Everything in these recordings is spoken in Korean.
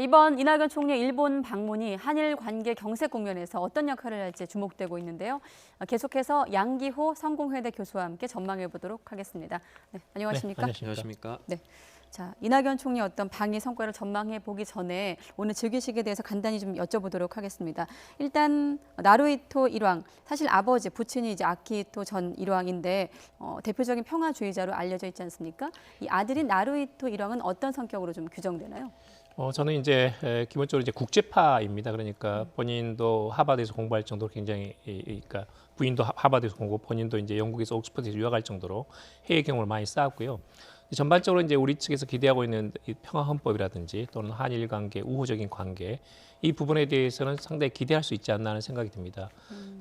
이번 이낙연 총리의 일본 방문이 한일 관계 경색 국면에서 어떤 역할을 할지 주목되고 있는데요. 계속해서 양기호 성공회대 교수와 함께 전망해 보도록 하겠습니다. 네, 안녕하십니까? 네, 안녕하십니까? 네. 자, 이낙연 총리의 어떤 방위 성과를 전망해 보기 전에 오늘 즉위식에 대해서 간단히 좀 여쭤보도록 하겠습니다. 일단 나루히토 일왕, 사실 아버지 부친이 이제 아키히토 전 일왕인데 대표적인 평화주의자로 알려져 있지 않습니까? 이 아들인 나루히토 일왕은 어떤 성격으로 좀 규정되나요? 저는 이제 기본적으로 이제 국제파입니다. 그러니까 본인도 하버드에서 공부할 정도로 굉장히 그러니까 부인도 하버드에서 공부, 본인도 이제 영국에서 옥스퍼드에서 유학할 정도로 해외 경험을 많이 쌓았고요. 전반적으로 이제 우리 측에서 기대하고 있는 이 평화 헌법이라든지 또는 한일 관계, 우호적인 관계 이 부분에 대해서는 상당히 기대할 수 있지 않나 하는 생각이 듭니다.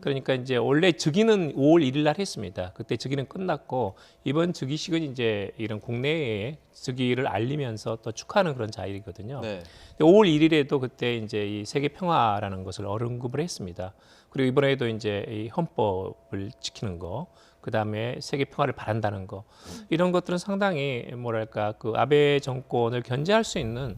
그러니까 이제 원래 즉위는 5월 1일 날 했습니다. 그때 즉위는 끝났고 이번 즉위식은 이제 이런 국내에 즉위를 알리면서 또 축하하는 그런 자리거든요. 네. 5월 1일에도 그때 이제 이 세계 평화라는 것을 언급을 했습니다. 그리고 이번에도 이제 이 헌법을 지키는 거, 그 다음에 세계 평화를 바란다는 거, 이런 것들은 상당히 뭐랄까 그 아베 정권을 견제할 수 있는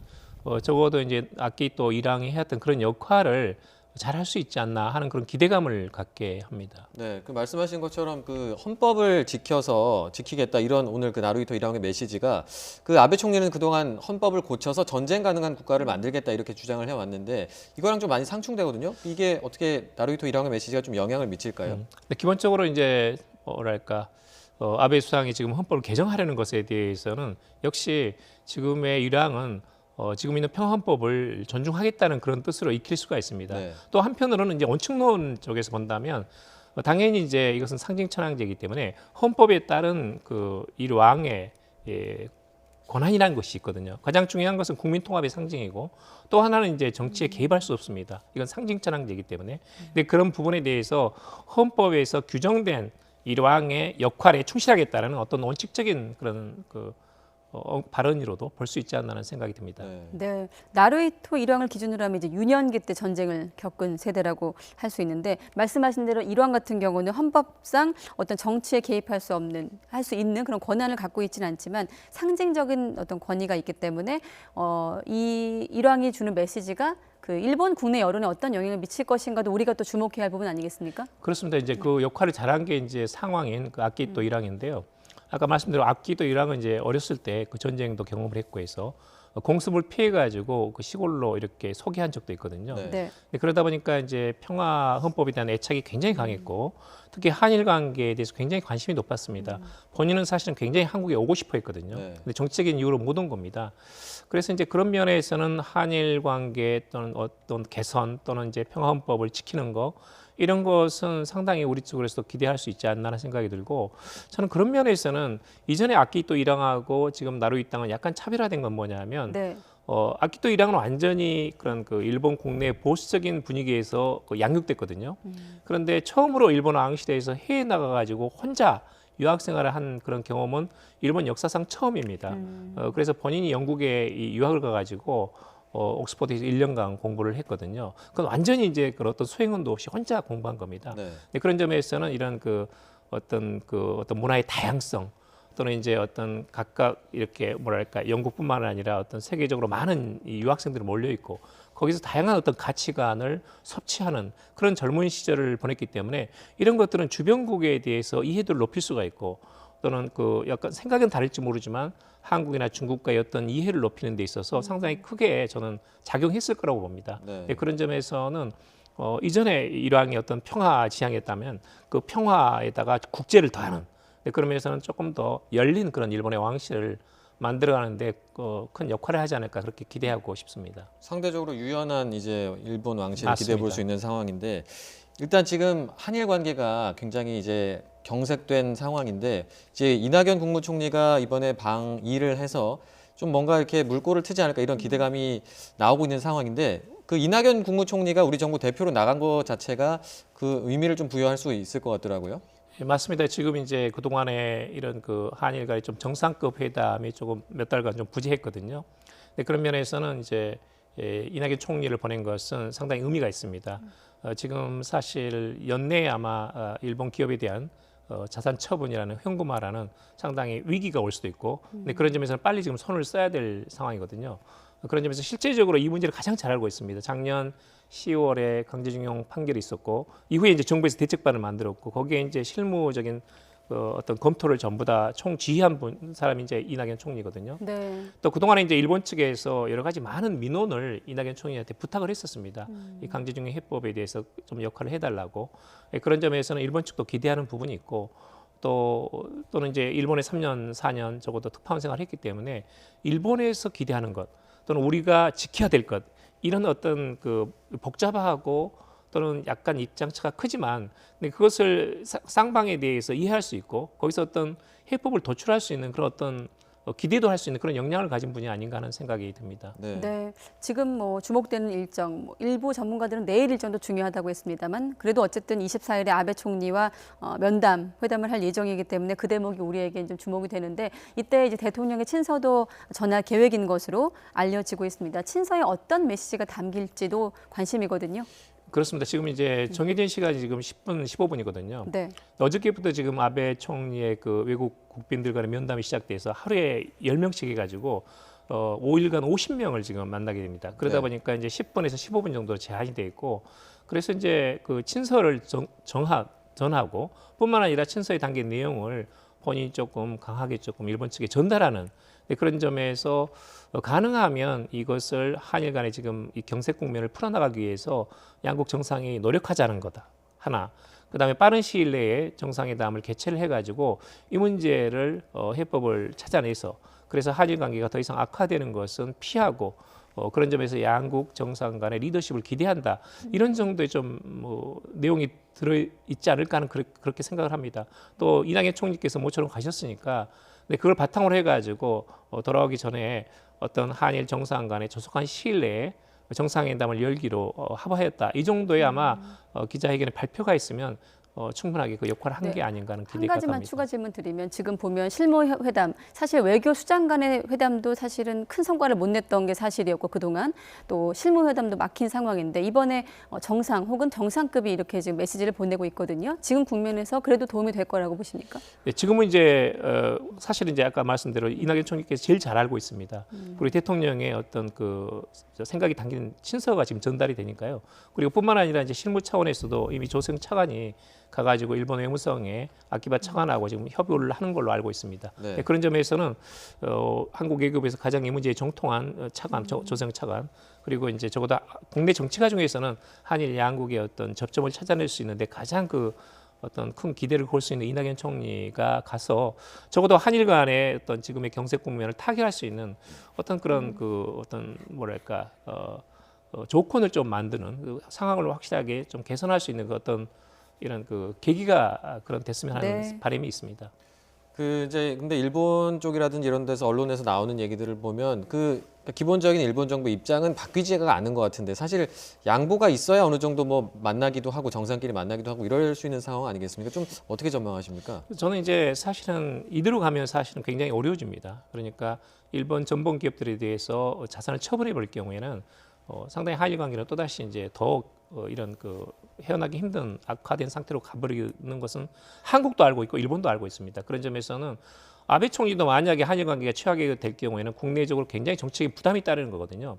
적어도 이제 아키히토 일왕이 해왔던 그런 역할을 잘할 수 있지 않나 하는 그런 기대감을 갖게 합니다. 네, 그 말씀하신 것처럼 그 헌법을 지키겠다 이런 오늘 그 나루히토 일왕의 메시지가 그 아베 총리는 그동안 헌법을 고쳐서 전쟁 가능한 국가를 만들겠다 이렇게 주장을 해왔는데 이거랑 좀 많이 상충되거든요. 이게 어떻게 나루히토 일왕의 메시지가 좀 영향을 미칠까요? 근데 기본적으로 이제 뭐랄까 아베 수상이 지금 헌법을 개정하려는 것에 대해서는 역시 지금의 일왕은 지금 있는 평화헌법을 존중하겠다는 그런 뜻으로 익힐 수가 있습니다. 네. 또 한편으로는 이제 원칙론 쪽에서 본다면 당연히 이제 이것은 상징천왕제이기 때문에 헌법에 따른 그 일왕의 권한이라는 것이 있거든요. 가장 중요한 것은 국민 통합의 상징이고 또 하나는 이제 정치에 개입할 수 없습니다. 이건 상징천왕제이기 때문에. 근데 그런 부분에 대해서 헌법에서 규정된 일왕의 역할에 충실하겠다는 어떤 원칙적인 그런 발언으로도 볼 수 있지 않나는 생각이 듭니다. 네. 네, 나루히토 일왕을 기준으로 하면 이제 유년기 때 전쟁을 겪은 세대라고 할 수 있는데 말씀하신 대로 일왕 같은 경우는 헌법상 어떤 정치에 개입할 수 없는, 할 수 있는 그런 권한을 갖고 있지는 않지만 상징적인 어떤 권위가 있기 때문에 이 일왕이 주는 메시지가 그 일본 국내 여론에 어떤 영향을 미칠 것인가도 우리가 또 주목해야 할 부분 아니겠습니까? 그렇습니다. 이제 그 역할을 잘한 게 이제 상황인 그 아키히토 일왕인데요. 아까 말씀드린 아키히토 일왕은 이제 어렸을 때 그 전쟁도 경험을 했고 해서 공습을 피해가지고 그 시골로 이렇게 소개한 적도 있거든요. 네. 네. 근데 그러다 보니까 이제 평화 헌법에 대한 애착이 굉장히 강했고 특히 한일 관계에 대해서 굉장히 관심이 높았습니다. 본인은 사실은 굉장히 한국에 오고 싶어 했거든요. 네. 근데 정치적인 이유로 못 온 겁니다. 그래서 이제 그런 면에서는 한일 관계 또는 어떤 개선 또는 이제 평화 헌법을 지키는 거 이런 것은 상당히 우리 쪽으로서 기대할 수 있지 않나 생각이 들고 저는 그런 면에서는 이전에 아키히토 일왕하고 지금 나루히토 일왕은 약간 차별화된 건 뭐냐면 네. 아키히토 일왕은 완전히 그런 그 일본 국내 보수적인 분위기에서 양육됐거든요. 그런데 처음으로 일본 왕 시대에서 해외 나가가지고 혼자 유학 생활을 한 그런 경험은 일본 역사상 처음입니다. 그래서 본인이 영국에 이 유학을 가가지고 옥스퍼드에서 1년간 공부를 했거든요. 그건 완전히 이제 그런 어떤 수행원도 없이 혼자 공부한 겁니다. 네. 근데 그런 점에서는 이런 어떤 문화의 다양성 또는 이제 어떤 각각 이렇게 뭐랄까 영국뿐만 아니라 어떤 세계적으로 많은 이 유학생들이 몰려 있고 거기서 다양한 어떤 가치관을 섭취하는 그런 젊은 시절을 보냈기 때문에 이런 것들은 주변국에 대해서 이해도를 높일 수가 있고 또는 그 약간 생각은 다를지 모르지만 한국이나 중국과의 어떤 이해를 높이는 데 있어서 상당히 크게 저는 작용했을 거라고 봅니다. 네. 그런 점에서는 이전에 일왕의 어떤 평화 지향이었다면 그 평화에다가 국제를 더하는 그런 면에서는 조금 더 열린 그런 일본의 왕실을 만들어가는데 큰 역할을 하지 않을까 그렇게 기대하고 싶습니다. 상대적으로 유연한 이제 일본 왕실을 맞습니다. 기대해 볼 수 있는 상황인데 일단 지금 한일 관계가 굉장히 이제 경색된 상황인데 이제 이낙연 국무총리가 이번에 방일을 해서 좀 뭔가 이렇게 물꼬를 트지 않을까 이런 기대감이 나오고 있는 상황인데 그 이낙연 국무총리가 우리 정부 대표로 나간 것 자체가 그 의미를 좀 부여할 수 있을 것 같더라고요. 예, 맞습니다. 지금 이제 그동안에 이런 그 한일 간의 좀 정상급 회담이 조금 몇 달간 좀 부재했거든요. 근데 그런 면에서는 이제 이낙연 총리를 보낸 것은 상당히 의미가 있습니다. 지금 사실 연내에 아마 일본 기업에 대한 자산 처분이라는 현금화라는 상당히 위기가 올 수도 있고 근데 그런 점에서는 빨리 지금 손을 써야 될 상황이거든요. 그런 점에서 실제적으로 이 문제를 가장 잘 알고 있습니다. 작년 10월에 강제징용 판결이 있었고 이후에 이제 정부에서 대책반을 만들었고 거기에 이제 실무적인 어떤 검토를 전부 다 총지휘한 사람이 이제 이낙연 총리거든요. 네. 또 그동안에 이제 일본 측에서 여러 가지 많은 민원을 이낙연 총리한테 부탁을 했었습니다. 이 강제징용 해법에 대해서 좀 역할을 해달라고. 그런 점에서는 일본 측도 기대하는 부분이 있고 또는 이제 일본에 3년, 4년 적어도 특파원 생활을 했기 때문에 일본에서 기대하는 것 또는 우리가 지켜야 될 것 이런 어떤 그 복잡하고 또는 약간 입장차가 크지만 근데 그것을 쌍방에 대해서 이해할 수 있고 거기서 어떤 해법을 도출할 수 있는 그런 어떤 기대도 할 수 있는 그런 역량을 가진 분이 아닌가 하는 생각이 듭니다. 네. 지금 뭐 주목되는 일정, 일부 전문가들은 내일 일정도 중요하다고 했습니다만 그래도 어쨌든 24일에 아베 총리와 회담을 할 예정이기 때문에 그 대목이 우리에게 좀 주목이 되는데 이때 이제 대통령의 친서도 전할 계획인 것으로 알려지고 있습니다. 친서에 어떤 메시지가 담길지도 관심이거든요. 그렇습니다. 지금 이제 정해진 시간이 지금 10분, 15분이거든요. 네. 어저께부터 지금 아베 총리의 그 외국 국빈들 간의 면담이 시작돼서 하루에 10명씩 해가지고 5일간 50명을 지금 만나게 됩니다. 그러다 네. 보니까 이제 10분에서 15분 정도 제한이 돼 있고 그래서 이제 그 친서를 전하고 뿐만 아니라 친서에 담긴 내용을 본인이 조금 강하게 조금 일본 측에 전달하는 그런 점에서 가능하면 이것을 한일 간의 지금 이 경색 국면을 풀어나가기 위해서 양국 정상이 노력하자는 거다. 하나. 그다음에 빠른 시일 내에 정상회담을 개최를 해가지고 이 문제를 해법을 찾아내서 그래서 한일 관계가 더 이상 악화되는 것은 피하고 그런 점에서 양국 정상 간의 리더십을 기대한다. 이런 정도의 좀 내용이 들어있지 않을까 하는 그렇게 생각을 합니다. 또 이낙연 총리께서 모처럼 가셨으니까 근데 그걸 바탕으로 해가지고 돌아오기 전에 어떤 한일 정상 간의 조속한 시일 내에 정상회담을 열기로 합의했다. 이 정도의 아마 기자회견에 발표가 있으면 충분하게 그 역할을 한 게 아닌가 하는 한 기대가 가지만 갑니다. 추가 질문 드리면 지금 보면 실무회담 사실 외교 수장 간의 회담도 사실은 큰 성과를 못 냈던 게 사실이었고 그동안 또 실무회담도 막힌 상황인데 이번에 정상 혹은 정상급이 이렇게 지금 메시지를 보내고 있거든요. 지금 국면에서 그래도 도움이 될 거라고 보십니까? 네, 지금은 이제 사실은 이제 아까 말씀대로 이낙연 총리께서 제일 잘 알고 있습니다. 그리고 대통령의 어떤 그 생각이 담긴 친서가 지금 전달이 되니까요. 그리고 뿐만 아니라 이제 실무 차원에서도 이미 조성 차관이 가가지고 일본 외무성에 아키바 차관하고 지금 협의를 하는 걸로 알고 있습니다. 네. 네, 그런 점에서는 한국 외교부에서 가장 이 문제에 정통한 차관, 조성 차관 그리고 이제 적어도 국내 정치가 중에서는 한일 양국의 어떤 접점을 찾아낼 수 있는데 가장 그 어떤 큰 기대를 걸 수 있는 이낙연 총리가 가서 적어도 한일 간의 어떤 지금의 경색 국면을 타결할 수 있는 어떤 그런 그 어떤 뭐랄까 조건을 좀 만드는 그 상황을 확실하게 좀 개선할 수 있는 그 어떤 이런 그 계기가 그런 됐으면 하는 네. 바람이 있습니다. 그 이제 근데 일본 쪽이라든지 이런 데서 언론에서 나오는 얘기들을 보면 그 기본적인 일본 정부 입장은 바뀌지가 않은 것 같은데 사실 양보가 있어야 어느 정도 뭐 만나기도 하고 정상끼리 만나기도 하고 이럴 수 있는 상황 아니겠습니까? 좀 어떻게 전망하십니까? 저는 이제 사실은 이대로 가면 사실은 굉장히 어려워집니다. 그러니까 일본 전범 기업들에 대해서 자산을 처분해 버릴 경우에는 상당히 한일 관계는 또다시 이제 더 이런 그 헤어나기 힘든 악화된 상태로 가버리는 것은 한국도 알고 있고 일본도 알고 있습니다. 그런 점에서는 아베 총리도 만약에 한일 관계가 최악이 될 경우에는 국내적으로 굉장히 정책의 부담이 따르는 거거든요.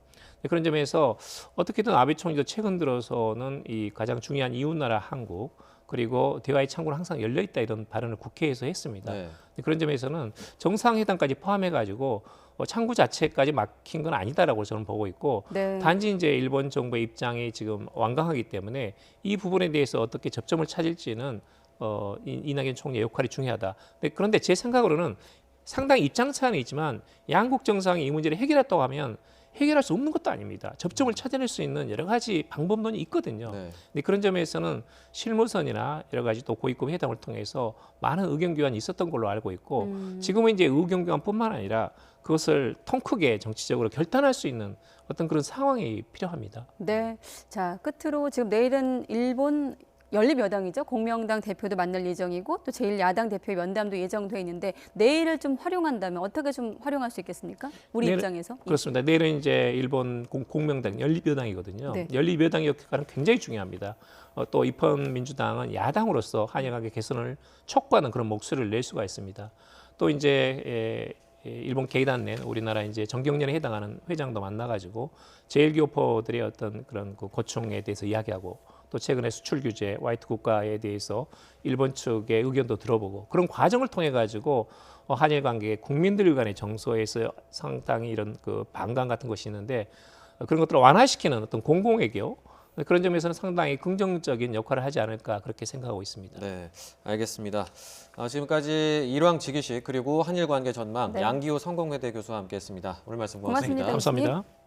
그런 점에서 어떻게든 아베 총리도 최근 들어서는 이 가장 중요한 이웃나라 한국 그리고 대화의 창구는 항상 열려 있다 이런 발언을 국회에서 했습니다. 네. 그런 점에서는 정상회담까지 포함해가지고 창구 자체까지 막힌 건 아니다라고 저는 보고 있고 네. 단지 이제 일본 정부의 입장이 지금 완강하기 때문에 이 부분에 대해서 어떻게 접점을 찾을지는 이낙연 총리의 역할이 중요하다. 그런데 제 생각으로는 상당히 입장 차이는 있지만 양국 정상이 이 문제를 해결했다고 하면 해결할 수 없는 것도 아닙니다. 접점을 찾아낼 수 있는 여러 가지 방법론이 있거든요. 네. 근데 그런 점에서는 실무선이나 여러 가지 또 고위급 회담을 통해서 많은 의견 교환이 있었던 걸로 알고 있고 지금은 이제 의견 교환뿐만 아니라 그것을 통 크게 정치적으로 결단할 수 있는 어떤 그런 상황이 필요합니다. 네. 자, 끝으로 지금 내일은 일본 연립여당이죠. 공명당 대표도 만날 예정이고 또 제1야당 대표의 면담도 예정돼 있는데 내일을 좀 활용한다면 어떻게 좀 활용할 수 있겠습니까? 우리 내일, 입장에서. 그렇습니다. 내일은 이제 일본 공명당 연립여당이거든요. 네. 연립여당의 역할은 굉장히 중요합니다. 또 입헌민주당은 야당으로서 한일 관계 개선을 촉구하는 그런 목소리를 낼 수가 있습니다. 또 이제 일본 게이단 낸 우리나라 이제 정경련에 해당하는 회장도 만나가지고 제1교포들의 어떤 그런 그 고충에 대해서 이야기하고 또 최근에 수출 규제, 화이트 국가에 대해서 일본 측의 의견도 들어보고 그런 과정을 통해 가지고 한일 관계 국민들 간의 정서에서 상당히 이런 그 반감 같은 것이 있는데 그런 것들을 완화시키는 어떤 공공외교 그런 점에서는 상당히 긍정적인 역할을 하지 않을까 그렇게 생각하고 있습니다. 네, 알겠습니다. 지금까지 일왕 지기식 그리고 한일 관계 전망 네. 양기호 성공회대 교수와 함께했습니다. 오늘 말씀 고맙습니다. 고맙습니다. 감사합니다.